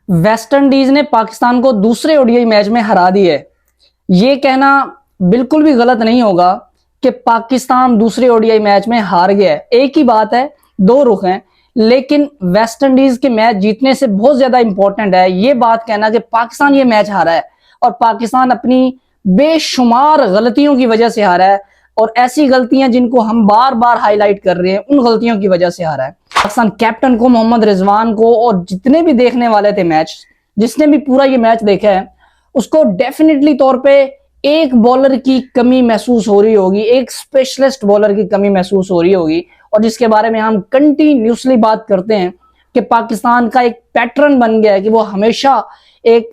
West Indies ने पाकिस्तान को दूसरे ओडीआई मैच में हरा दिया है। ये कहना बिल्कुल भी गलत नहीं होगा कि पाकिस्तान दूसरे ओडीआई मैच में हार गया है। एक ही बात है, दो रुख हैं, लेकिन वेस्ट इंडीज के मैच जीतने से बहुत ज्यादा इंपॉर्टेंट है ये बात कहना कि पाकिस्तान ये मैच हारा है और पाकिस्तान अपनी बेशुमार गलतियों की वजह से हारा है, और ऐसी गलतियां जिनको हम बार बार हाईलाइट कर रहे हैं उन गलतियों की वजह से हारा है। पाकिस्तान कैप्टन को, मोहम्मद रिजवान को, और जितने भी देखने वाले थे मैच, जिसने भी पूरा ये मैच देखा है, उसको डेफिनेटली तौर पे एक बॉलर की कमी महसूस हो रही होगी, एक स्पेशलिस्ट बॉलर की कमी महसूस हो रही होगी, और जिसके बारे में हम कंटिन्यूसली बात करते हैं कि पाकिस्तान का एक पैटर्न बन गया है कि वो हमेशा एक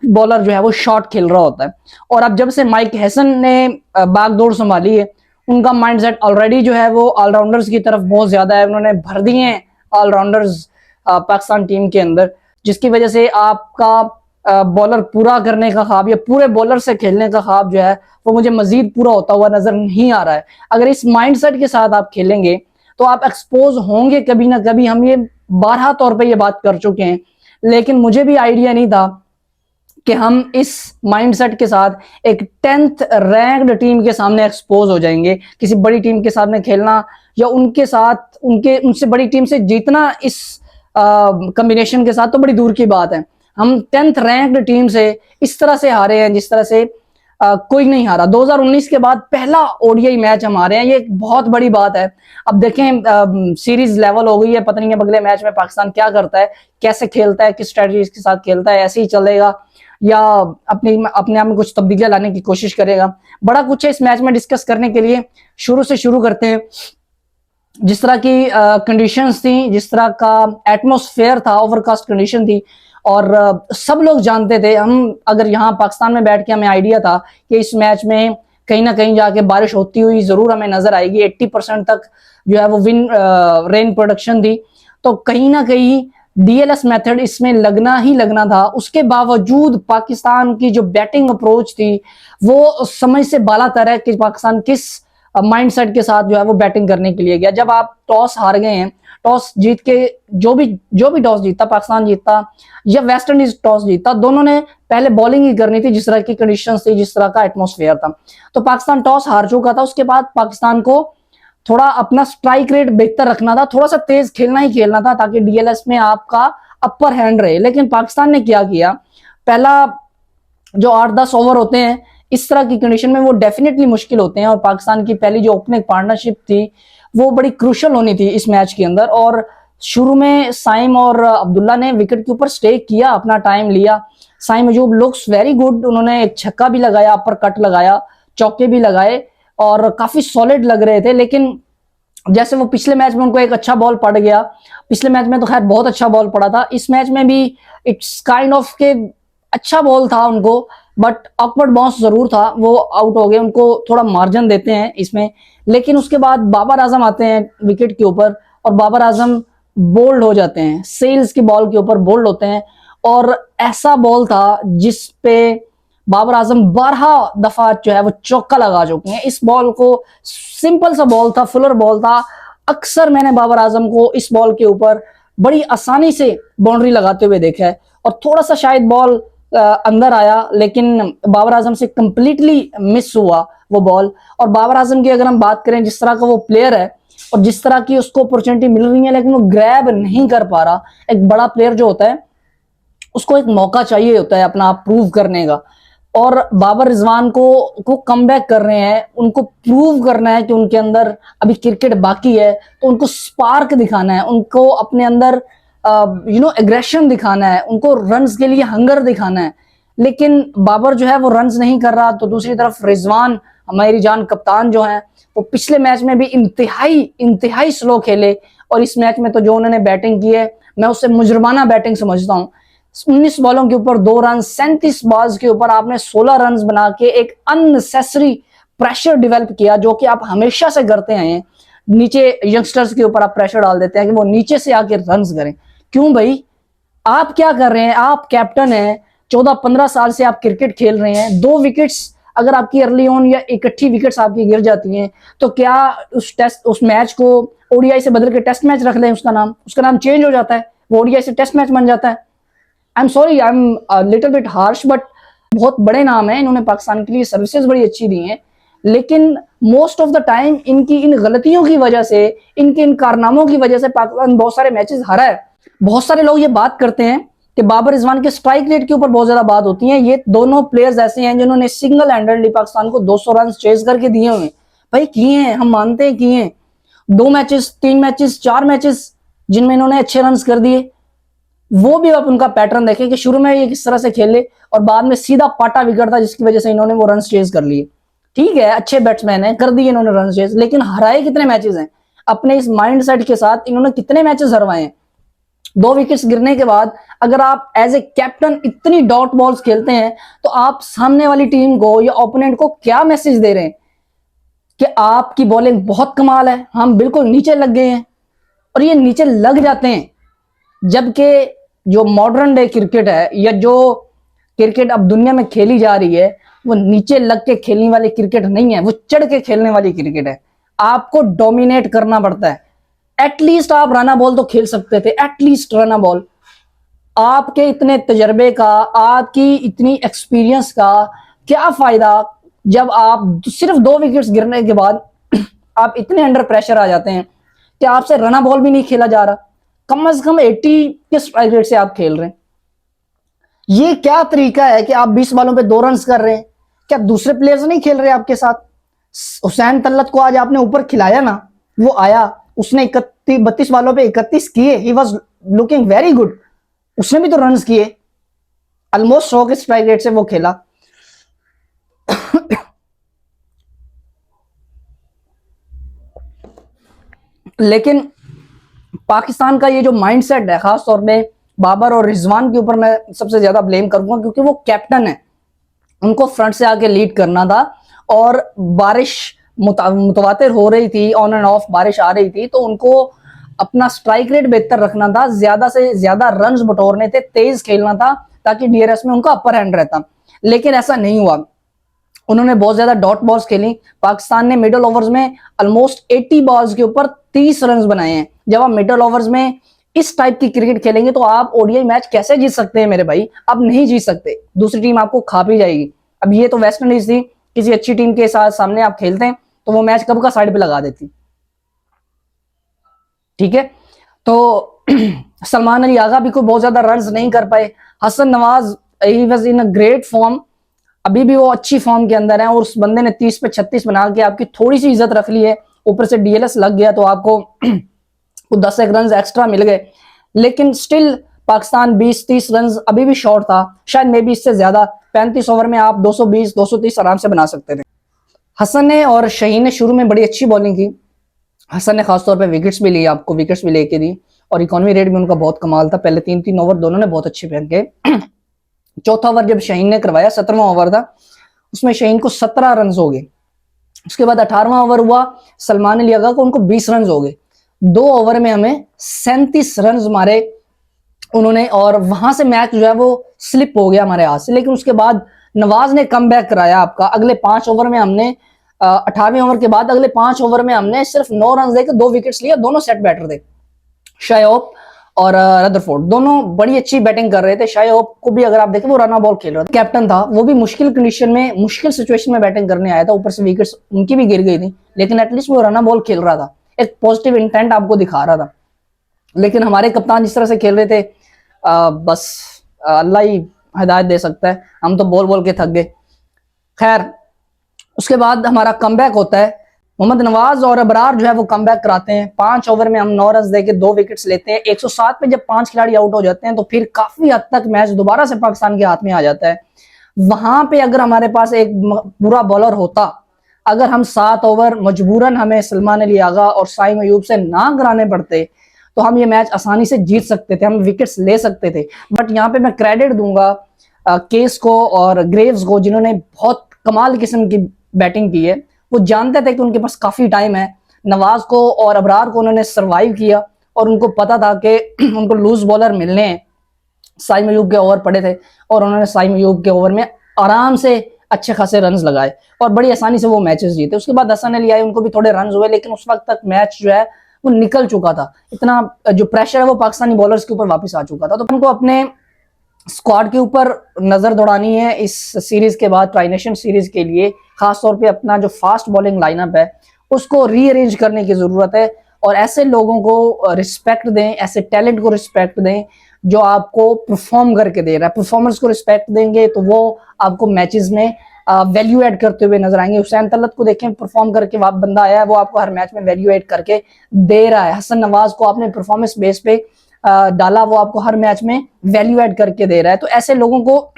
बॉलर जो है वो शॉट खेल रहा होता है। और अब जब से माइक हैसन ने बागडोर संभाली है, उनका माइंडसेट ऑलरेडी जो है वो ऑलराउंडर्स की तरफ बहुत ज्यादा है। उन्होंने भर दिए हैं ऑलराउंडर्स पाकिस्तान टीम के अंदर, जिसकी वजह से आपका बॉलर पूरा करने का ख्वाब या पूरे बॉलर से खेलने का ख्वाब जो है वो मुझे मजीद पूरा होता हुआ नजर नहीं आ रहा है। अगर इस माइंडसेट के साथ आप खेलेंगे तो आप एक्सपोज होंगे कभी ना कभी। हम ये बारहा तौर पे ये बात कर चुके हैं, लेकिन मुझे भी आइडिया नहीं था कि हम इस माइंडसेट के साथ एक 10th रैंक्ड टीम के सामने एक्सपोज हो जाएंगे। किसी बड़ी टीम के सामने खेलना या उनके साथ उनसे बड़ी टीम से जीतना इस कॉम्बिनेशन के साथ तो बड़ी दूर की बात है। हम 10th रैंक्ड टीम से इस तरह से हारे हैं जिस तरह से कोई नहीं हारा। 2019 के बाद पहला ओडीआई मैच हम हारे हैं, ये एक बहुत बड़ी बात है। अब देखें सीरीज लेवल हो गई है, पता नहीं है अगले मैच में पाकिस्तान क्या करता है, कैसे खेलता है, किस स्ट्रेटजी के साथ खेलता है, ऐसे ही चलेगा या अपने आप में कुछ तब्दीलियां लाने की कोशिश करेगा। बड़ा कुछ है इस मैच में डिस्कस करने के लिए। शुरू से शुरू करते हैं। जिस तरह की कंडीशंस थी, जिस तरह का एटमॉस्फेयर था, ओवरकास्ट कंडीशन थी, और सब लोग जानते थे, हम अगर यहाँ पाकिस्तान में बैठ के हमें आइडिया था कि इस मैच में कहीं ना कहीं जाके बारिश होती हुई जरूर हमें नजर आएगी। 80% तक जो है वो रेन प्रोडक्शन थी, तो कहीं ना कहीं डीएलएस मेथड इसमें लगना ही लगना था। उसके बावजूद पाकिस्तान की जो बैटिंग अप्रोच थी वो समझ से बालातर है कि पाकिस्तान किस माइंडसेट के साथ जो है वो बैटिंग करने के लिए गया। जब आप टॉस हार गए हैं, टॉस जीत के जो भी टॉस जीता, पाकिस्तान जीता या वेस्ट इंडीज टॉस जीता, दोनों ने पहले बॉलिंग ही करनी थी। जिस तरह की कंडीशंस थी, जिस तरह का एटमॉस्फेयर था, तो पाकिस्तान टॉस हार चुका था। उसके बाद पाकिस्तान को थोड़ा अपना स्ट्राइक रेट बेहतर रखना था, थोड़ा सा तेज खेलना ही खेलना था ताकि डीएलएस में आपका अपर हैंड रहे। लेकिन पाकिस्तान ने क्या किया, पहला जो 8-10 ओवर होते हैं इस तरह की कंडीशन में वो डेफिनेटली मुश्किल होते हैं, और पाकिस्तान की पहली जो ओपनिंग पार्टनरशिप थी वो बड़ी क्रूशल होनी थी इस मैच के अंदर। और शुरू में साइम और अब्दुल्ला ने विकेट के ऊपर स्टे किया, अपना टाइम लिया। साइम अजूब लुक्स वेरी गुड, उन्होंने एक छक्का भी लगाया, अपर कट लगाया, चौके भी लगाए और काफी सॉलिड लग रहे थे। लेकिन जैसे वो पिछले मैच में उनको एक अच्छा बॉल पड़ गया, पिछले मैच में तो खैर बहुत अच्छा बॉल पड़ा था, इस मैच में भी इट्स काइंड ऑफ के अच्छा बॉल था उनको, बट ऑकवर्ड बाउंस जरूर था, वो आउट हो गए। उनको थोड़ा मार्जिन देते हैं इसमें। लेकिन उसके बाद बाबर आजम आते हैं विकेट के ऊपर, और बाबर आजम बोल्ड हो जाते हैं, सेल्स की बॉल के ऊपर बोल्ड होते हैं। और ऐसा बॉल था जिस पे बाबर आजम 12 दफा जो है वो चौका लगा चुके हैं। इस बॉल को, सिंपल सा बॉल था, फुलर बॉल था, अक्सर मैंने बाबर आजम को इस बॉल के ऊपर बड़ी आसानी से बाउंड्री लगाते हुए देखा है। और थोड़ा सा शायद बॉल अंदर आया, लेकिन बाबर आजम से कंप्लीटली मिस हुआ वो बॉल। और बाबर आजम की अगर हम बात करें, जिस तरह का वो प्लेयर है और जिस तरह की उसको अपॉर्चुनिटी मिल रही है, लेकिन वो ग्रैब नहीं कर पा रहा। एक बड़ा प्लेयर जो होता है उसको एक मौका चाहिए होता है अपना आप प्रूव करने का, और बाबर रिजवान को कमबैक कर रहे हैं, उनको प्रूव करना है कि उनके अंदर अभी क्रिकेट बाकी है, तो उनको स्पार्क दिखाना है, उनको अपने अंदर एग्रेशन दिखाना है, उनको रन्स के लिए हंगर दिखाना है। लेकिन बाबर जो है वो रन्स नहीं कर रहा। तो दूसरी तरफ रिजवान, हमारी जान कप्तान जो है, वो पिछले मैच में भी इंतहाई स्लो खेले, और इस मैच में तो जो उन्होंने बैटिंग की है मैं उससे मुजरमाना बैटिंग समझता हूँ। 19 बॉलों के ऊपर 2 रन, 37 बॉल्स के ऊपर आपने 16 रन बना के एक अननेसेसरी प्रेशर डेवलप किया, जो कि आप हमेशा से करते आए हैं। नीचे यंगस्टर्स के ऊपर आप प्रेशर डाल देते हैं कि वो नीचे से आके रन करें। क्यों भाई, आप क्या कर रहे हैं? आप कैप्टन हैं, 14-15 साल से आप क्रिकेट खेल रहे हैं। 2 विकेट्स अगर आपकी अर्ली ऑन या इकट्ठी विकेट्स आपकी गिर जाती हैं, तो क्या उस मैच को ओडीआई से बदल के टेस्ट मैच रख लें? उसका नाम चेंज हो जाता है, वो ओडीआई से टेस्ट मैच बन जाता है। I am sorry, I am little bit harsh, but बहुत बड़े नाम है, इन्होंने पाकिस्तान के लिए सर्विसेज बड़ी अच्छी दी हैं, लेकिन मोस्ट ऑफ द टाइम इनकी इन गलतियों की वजह से, इनके इन कारनामों की वजह से पाकिस्तान बहुत सारे मैचेस हारा है। बहुत सारे लोग ये बात करते हैं कि बाबर रिजवान के स्ट्राइक रेट के ऊपर बहुत ज्यादा बात होती है। ये दोनों प्लेयर्स ऐसे हैं जिन्होंने सिंगल हैंडेडली पाकिस्तान को 200 रन चेज करके दिए हुए। भाई किए हैं, हम मानते हैं किए हैं, 2 मैचेस, 3 मैचेस, 4 मैचेस जिनमें इन्होंने अच्छे रन कर दिए। वो भी आप उनका पैटर्न देखें कि शुरू में ये किस तरह से खेले और बाद में सीधा पाटा बिगड़ता, जिसकी वजह से इन्होंने वो रन चेज कर लिए। ठीक है, अच्छे बैट्समैन हैं, कर दिए इन्होंने रन चेज, लेकिन हराए कितने मैचेस हैं? अपने इस माइंडसेट के साथ इन्होंने कितने मैचेस हरवाए हैं? 2 विकेट्स गिरने के बाद अगर आप एज ए कैप्टन इतनी डॉट बॉल्स खेलते हैं तो आप सामने वाली टीम को या ओपोनेंट को क्या मैसेज दे रहे हैं कि आपकी बॉलिंग बहुत कमाल है, हम बिल्कुल नीचे लग गए हैं। और ये नीचे लग जाते हैं, जबकि जो मॉडर्न डे क्रिकेट है या जो क्रिकेट अब दुनिया में खेली जा रही है वो नीचे लग के खेलने वाली क्रिकेट नहीं है, वो चढ़ के खेलने वाली क्रिकेट है। आपको डोमिनेट करना पड़ता है। एटलीस्ट आप रना बॉल तो खेल सकते थे, एटलीस्ट रना बॉल। आपके इतने तजर्बे का, आपकी इतनी एक्सपीरियंस का क्या फायदा जब आप सिर्फ 2 विकेट्स गिरने के बाद आप इतने अंडर प्रेशर आ जाते हैं कि आपसे रना बॉल भी नहीं खेला जा रहा, कम से कम 80 के स्ट्राइक रेट से आप खेल रहे हैं। ये क्या तरीका है कि आप 20 बॉलों पे 2 रन कर रहे हैं? क्या दूसरे प्लेयर्स नहीं खेल रहे आपके साथ? हुसैन तल्लत को आज आपने ऊपर खिलाया ना, वो आया, उसने 32 बॉलों पे 31 किए, he was looking very good, उसने भी तो रन किए, ऑलमोस्ट 100 के स्ट्राइक रेट से वो खेला। लेकिन पाकिस्तान का ये जो माइंडसेट है, खास तौर पे बाबर और रिजवान के ऊपर मैं सबसे ज्यादा ब्लेम करूंगा, क्योंकि वो कैप्टन है, उनको फ्रंट से आके लीड करना था। और बारिश मुतवातिर हो रही थी, ऑन एंड ऑफ बारिश आ रही थी, तो उनको अपना स्ट्राइक रेट बेहतर रखना था, ज्यादा से ज्यादा रन्स बटोरने थे, तेज खेलना था, ताकि डीआरएस में उनका अपर हैंड रहता। लेकिन ऐसा नहीं हुआ, उन्होंने बहुत ज्यादा डॉट बॉल्स खेली। पाकिस्तान ने मिडल ओवर्स में ऑलमोस्ट 80 बॉल्स के ऊपर 30 रन बनाए हैं। जब आप मिडल ओवर्स में इस टाइप की क्रिकेट खेलेंगे तो आप ओडीआई मैच कैसे जीत सकते हैं मेरे भाई? आप नहीं जीत सकते, दूसरी टीम आपको खा भी जाएगी। अब ये तो वेस्ट इंडीज थी, किसी अच्छी टीम के साथ सामने आप खेलते हैं तो वो मैच कब का साइड पे लगा देती। ठीक है, तो सलमान अली आगा भी कोई बहुत ज्यादा रन नहीं कर पाए। Hasan Nawaz, he was in a great form, अभी भी वो अच्छी फॉर्म के अंदर है, और उस बंदे ने 30 पे 36 बना के आपकी थोड़ी सी इज्जत रख ली है। ऊपर से डीएलएस लग गया तो आपको 10 रन एक्स्ट्रा मिल गए, लेकिन स्टिल पाकिस्तान 20-30 रन अभी भी शॉर्ट था, शायद मे भी इससे ज्यादा। 35 ओवर में आप 220-230 आराम से बना सकते थे। हसन ने और शहीन ने शुरू में बड़ी अच्छी बॉलिंग की। हसन ने खासतौर पे विकेट्स भी लिए, आपको विकेट्स भी लेके दी, और इकोनॉमी रेट भी उनका बहुत कमाल था। पहले 3-3 ओवर दोनों ने बहुत अच्छे फेंके। चौथा ओवर जब शहीन ने करवाया, 17वां ओवर था, उसमें शहीन को 17 रन हो गए। उसके बाद 18वां ओवर हुआ, सलमान अली आगा को, उनको 20 रन हो गए। 2 ओवर में हमें 37 रन मारे उन्होंने, और वहां से मैच जो है वो स्लिप हो गया हमारे हाथ से। लेकिन उसके बाद नवाज ने कम बैक कराया आपका। अगले 5 ओवर में हमने 18वें ओवर के बाद अगले 5 ओवर में हमने सिर्फ 9 रन देकर 2 विकेट्स लिए। दोनों सेट बैटर थे, शायोब और रदरफोर्ड, दोनों बड़ी अच्छी बैटिंग कर रहे थे। शायोब को भी अगर आप देखें वो रन बॉल खेल रहा था, कैप्टन था, वो भी मुश्किल कंडीशन में, मुश्किल सिचुएशन में बैटिंग करने आया था। ऊपर से विकेट्स उनकी भी गिर गई थी, लेकिन एटलीस्ट वो रन बॉल खेल रहा था, एक पॉजिटिव इंटेंट आपको दिखा रहा था। लेकिन हमारे कप्तान जिस तरह से खेल रहे थे, बस अल्लाह ही हिदायत दे सकता है, हम तो बोल बोल के थक गए। खैर, उसके बाद हमारा कमबैक होता है। मोहम्मद नवाज और अबरार जो है वो कमबैक कराते हैं। 5 ओवर में हम 9 रन देके 2 विकेट्स लेते हैं। 107 पे जब 5 खिलाड़ी आउट हो जाते हैं तो फिर काफी हद तक मैच दोबारा से पाकिस्तान के हाथ में आ जाता है। वहां पे अगर हमारे पास एक बुरा बॉलर होता, अगर हम 7 ओवर मजबूरन हमें सलमान अली आगा और साइम अयूब से ना कराने पड़ते तो हम ये मैच आसानी से जीत सकते थे, हम विकेट्स ले सकते थे। बट यहाँ पे मैं क्रेडिट दूंगा केस को और ग्रेव्स को, जिन्होंने बहुत कमाल किस्म की बैटिंग की है। वो जानते थे कि उनके पास काफी टाइम है। नवाज को और अबरार को उन्होंने सरवाइव किया, और उनको पता था कि उनको लूज बॉलर मिलने हैं। साइम अयूब के ओवर पड़े थे और उन्होंने साइम अयूब के ओवर में आराम से अच्छे खासे रन लगाए और बड़ी आसानी से वो मैचेस जीते। उसके बाद हसन अली आए, उनको भी थोड़े रन हुए, लेकिन उस वक्त तक मैच जो है वो निकल चुका था। इतना जो प्रेशर है वो पाकिस्तानी बॉलर्स के ऊपर वापस आ चुका था। तो उनको अपने स्क्वाड के ऊपर नजर दौड़ानी है इस सीरीज के बाद, ट्राई नेशन सीरीज के लिए खासतौर पे अपना जो फास्ट बॉलिंग लाइनअप है उसको रीअरेंज करने की जरूरत है, और ऐसे लोगों को रिस्पेक्ट दें, ऐसे टैलेंट को रिस्पेक्ट दें जो आपको परफॉर्म करके दे रहा है। परफॉर्मेंस को रिस्पेक्ट देंगे तो वो आपको मैचेस में वैल्यू ऐड करते हुए नजर आएंगे। हुसैन तलत को देखें, परफॉर्म करके वहां बंदा आया है, वो आपको हर मैच में वैल्यू ऐड करके दे रहा है। हसन नवाज को आपने परफॉर्मेंस बेस पे डाला, वो आपको हर मैच में वैल्यू ऐड करके दे रहा है। तो ऐसे लोगों को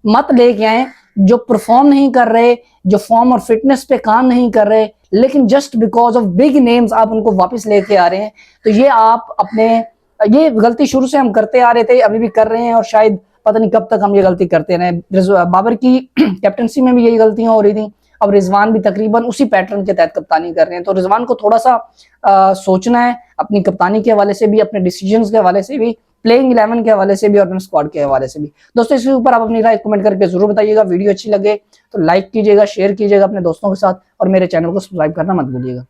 मत लेके आए जो परफॉर्म नहीं कर रहे, जो फॉर्म और फिटनेस पे काम नहीं कर रहे, लेकिन just because of big names आप उनको वापस लेके आ रहे हैं। तो ये आप अपने, ये गलती शुरू से हम करते आ रहे थे, अभी भी कर रहे हैं, और शायद पता नहीं कब तक हम ये गलती करते रहे। बाबर की कैप्टनसी में भी यही गलतियां हो रही थी, अब रिजवान भी तकरीबन उसी पैटर्न के तहत कप्तानी कर रहे हैं। तो रिजवान को थोड़ा सा सोचना है अपनी कप्तानी के हवाले से भी, अपने डिसीजंस के हवाले से भी, प्लेइंग 11 के हवाले से भी, और अपने स्क्वाड के हवाले से भी। दोस्तों इसके ऊपर आप अपनी राय कमेंट करके जरूर बताइएगा। वीडियो अच्छी लगे तो लाइक कीजिएगा, शेयर कीजिएगा अपने दोस्तों के साथ, और मेरे चैनल को सब्सक्राइब करना मत भूलिएगा।